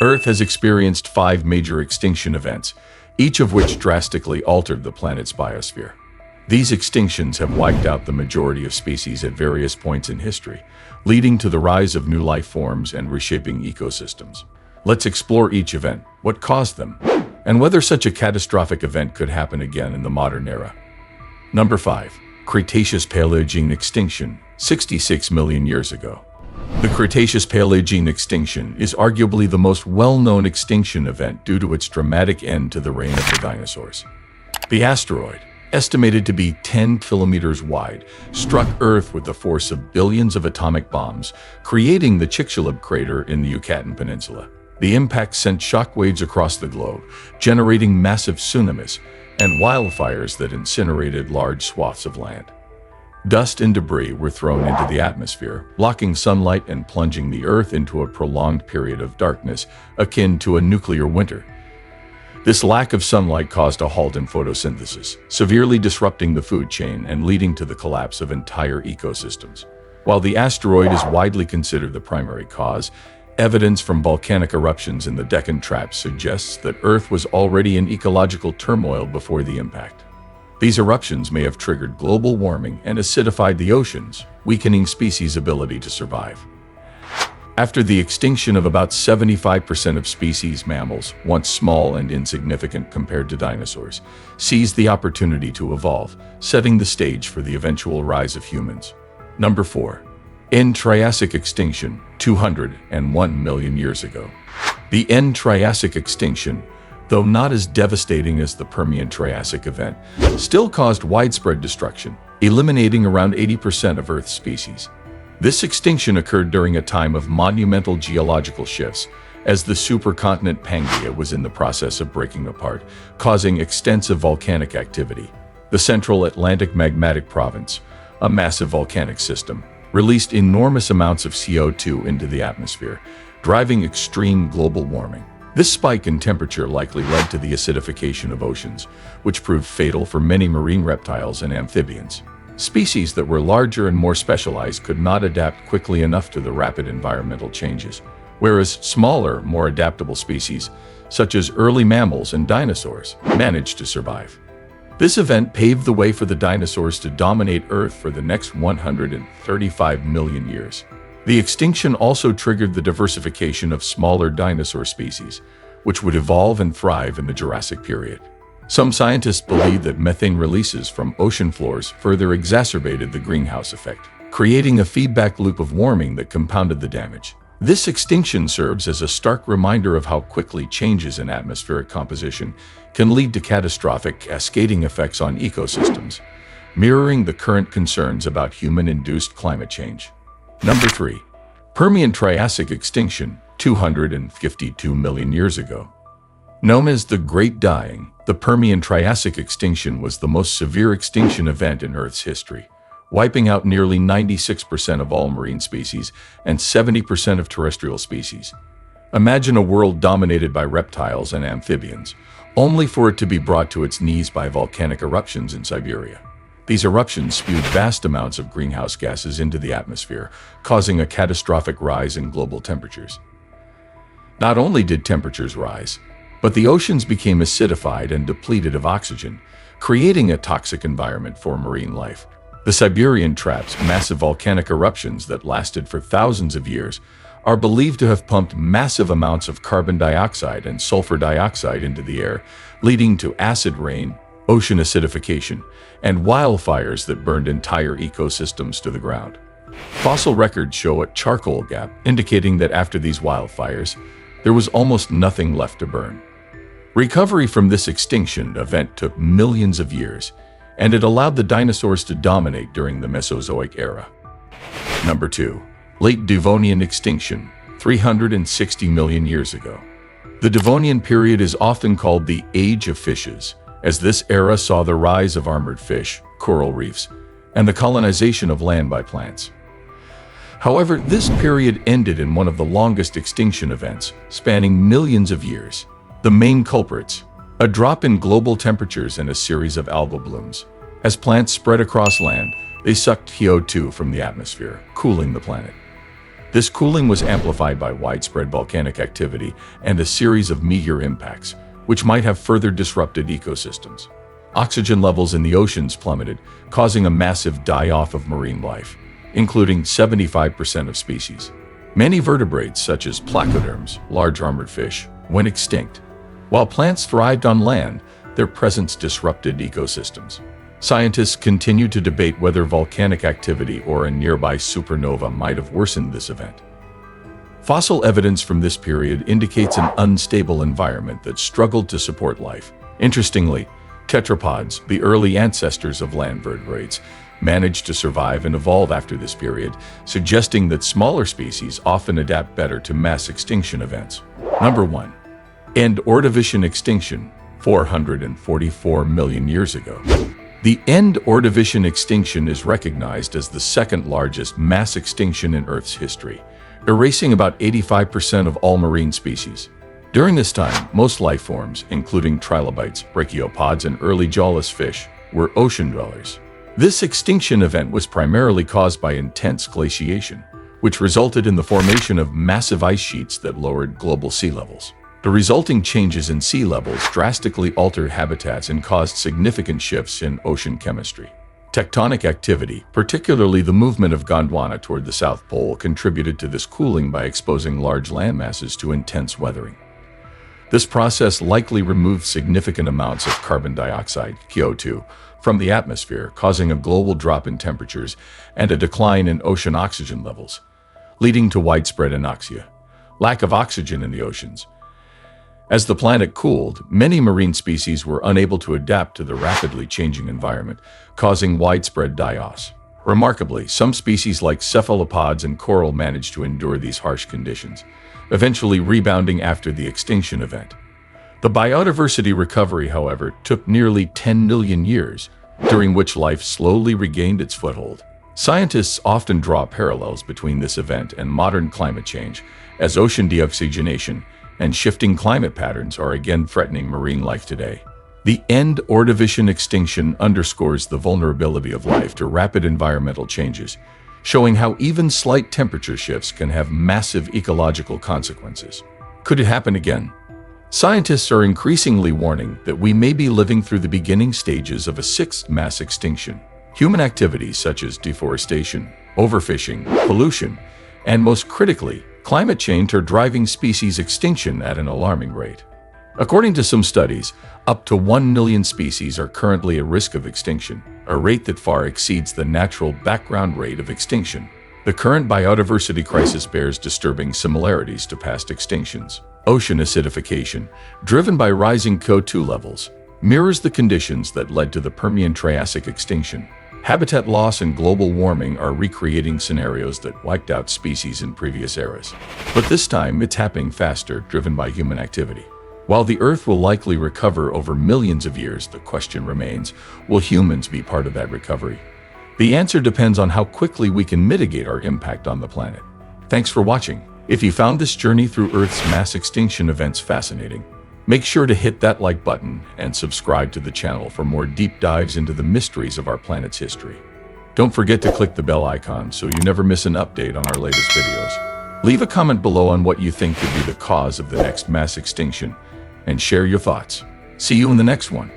Earth has experienced 5 major extinction events, each of which drastically altered the planet's biosphere. These extinctions have wiped out the majority of species at various points in history, leading to the rise of new life forms and reshaping ecosystems. Let's explore each event, what caused them, and whether such a catastrophic event could happen again in the modern era. Number 5. Cretaceous-Paleogene extinction, 66 million years ago. The Cretaceous-Paleogene extinction is arguably the most well-known extinction event due to its dramatic end to the reign of the dinosaurs. The asteroid, estimated to be 10 kilometers wide, struck Earth with the force of billions of atomic bombs, creating the Chicxulub crater in the Yucatan Peninsula. The impact sent shockwaves across the globe, generating massive tsunamis and wildfires that incinerated large swaths of land. Dust and debris were thrown into the atmosphere, blocking sunlight and plunging the Earth into a prolonged period of darkness akin to a nuclear winter. This lack of sunlight caused a halt in photosynthesis, severely disrupting the food chain and leading to the collapse of entire ecosystems. While the asteroid is widely considered the primary cause, evidence from volcanic eruptions in the Deccan Traps suggests that Earth was already in ecological turmoil before the impact. These eruptions may have triggered global warming and acidified the oceans, weakening species' ability to survive. After the extinction of about 75% of species, mammals, once small and insignificant compared to dinosaurs, seized the opportunity to evolve, setting the stage for the eventual rise of humans. Number 4. End Triassic extinction, 201 million years ago. The End Triassic extinction, though not as devastating as the Permian-Triassic event, still caused widespread destruction, eliminating around 80% of Earth's species. This extinction occurred during a time of monumental geological shifts, as the supercontinent Pangaea was in the process of breaking apart, causing extensive volcanic activity. The Central Atlantic Magmatic Province, a massive volcanic system, released enormous amounts of CO2 into the atmosphere, driving extreme global warming. This spike in temperature likely led to the acidification of oceans, which proved fatal for many marine reptiles and amphibians. Species that were larger and more specialized could not adapt quickly enough to the rapid environmental changes, whereas smaller, more adaptable species, such as early mammals and dinosaurs, managed to survive. This event paved the way for the dinosaurs to dominate Earth for the next 135 million years. The extinction also triggered the diversification of smaller dinosaur species, which would evolve and thrive in the Jurassic period. Some scientists believe that methane releases from ocean floors further exacerbated the greenhouse effect, creating a feedback loop of warming that compounded the damage. This extinction serves as a stark reminder of how quickly changes in atmospheric composition can lead to catastrophic, cascading effects on ecosystems, mirroring the current concerns about human-induced climate change. Number 3. Permian-Triassic extinction, 252 million years ago. Known as the Great Dying, the Permian-Triassic extinction was the most severe extinction event in Earth's history, wiping out nearly 96% of all marine species and 70% of terrestrial species. Imagine a world dominated by reptiles and amphibians, only for it to be brought to its knees by volcanic eruptions in Siberia. These eruptions spewed vast amounts of greenhouse gases into the atmosphere, causing a catastrophic rise in global temperatures. Not only did temperatures rise, but the oceans became acidified and depleted of oxygen, creating a toxic environment for marine life. The Siberian Traps, massive volcanic eruptions that lasted for thousands of years, are believed to have pumped massive amounts of carbon dioxide and sulfur dioxide into the air, leading to acid rain, ocean acidification, and wildfires that burned entire ecosystems to the ground. Fossil records show a charcoal gap, indicating that after these wildfires, there was almost nothing left to burn. Recovery from this extinction event took millions of years, and it allowed the dinosaurs to dominate during the Mesozoic era. Number 2. Late Devonian extinction, 360 million years ago. The Devonian period is often called the Age of Fishes, as this era saw the rise of armored fish, coral reefs, and the colonization of land by plants. However, this period ended in one of the longest extinction events, spanning millions of years. The main culprits: a drop in global temperatures and a series of algal blooms. As plants spread across land, they sucked CO2 from the atmosphere, cooling the planet. This cooling was amplified by widespread volcanic activity and a series of meteor impacts, which might have further disrupted ecosystems. Oxygen levels in the oceans plummeted, causing a massive die-off of marine life, including 75% of species. Many vertebrates, such as placoderms, large armored fish, went extinct. While plants thrived on land, their presence disrupted ecosystems. Scientists continue to debate whether volcanic activity or a nearby supernova might have worsened this event. Fossil evidence from this period indicates an unstable environment that struggled to support life. Interestingly, tetrapods, the early ancestors of land vertebrates, managed to survive and evolve after this period, suggesting that smaller species often adapt better to mass extinction events. Number 1. End Ordovician extinction, 444 million years ago. The End Ordovician extinction is recognized as the second largest mass extinction in Earth's history, erasing about 85% of all marine species. During this time, most life forms, including trilobites, brachiopods, and early jawless fish, were ocean dwellers. This extinction event was primarily caused by intense glaciation, which resulted in the formation of massive ice sheets that lowered global sea levels. The resulting changes in sea levels drastically altered habitats and caused significant shifts in ocean chemistry. Tectonic activity, particularly the movement of Gondwana toward the South Pole, contributed to this cooling by exposing large landmasses to intense weathering. This process likely removed significant amounts of carbon dioxide, CO2, from the atmosphere, causing a global drop in temperatures and a decline in ocean oxygen levels, leading to widespread anoxia, lack of oxygen in the oceans. As the planet cooled, many marine species were unable to adapt to the rapidly changing environment, causing widespread die-offs. Remarkably, some species like cephalopods and coral managed to endure these harsh conditions, eventually rebounding after the extinction event. The biodiversity recovery, however, took nearly 10 million years, during which life slowly regained its foothold. Scientists often draw parallels between this event and modern climate change, as ocean deoxygenation and shifting climate patterns are again threatening marine life today. The End Ordovician extinction underscores the vulnerability of life to rapid environmental changes, showing how even slight temperature shifts can have massive ecological consequences. Could it happen again? Scientists are increasingly warning that we may be living through the beginning stages of a sixth mass extinction. Human activities such as deforestation, overfishing, pollution, and most critically, climate change are driving species extinction at an alarming rate. According to some studies, up to 1 million species are currently at risk of extinction, a rate that far exceeds the natural background rate of extinction. The current biodiversity crisis bears disturbing similarities to past extinctions. Ocean acidification, driven by rising CO2 levels, mirrors the conditions that led to the Permian-Triassic extinction. Habitat loss and global warming are recreating scenarios that wiped out species in previous eras. But this time, it's happening faster, driven by human activity. While the Earth will likely recover over millions of years, the question remains, will humans be part of that recovery? The answer depends on how quickly we can mitigate our impact on the planet. Thanks for watching. If you found this journey through Earth's mass extinction events fascinating, make sure to hit that like button and subscribe to the channel for more deep dives into the mysteries of our planet's history. Don't forget to click the bell icon so you never miss an update on our latest videos. Leave a comment below on what you think could be the cause of the next mass extinction and share your thoughts. See you in the next one.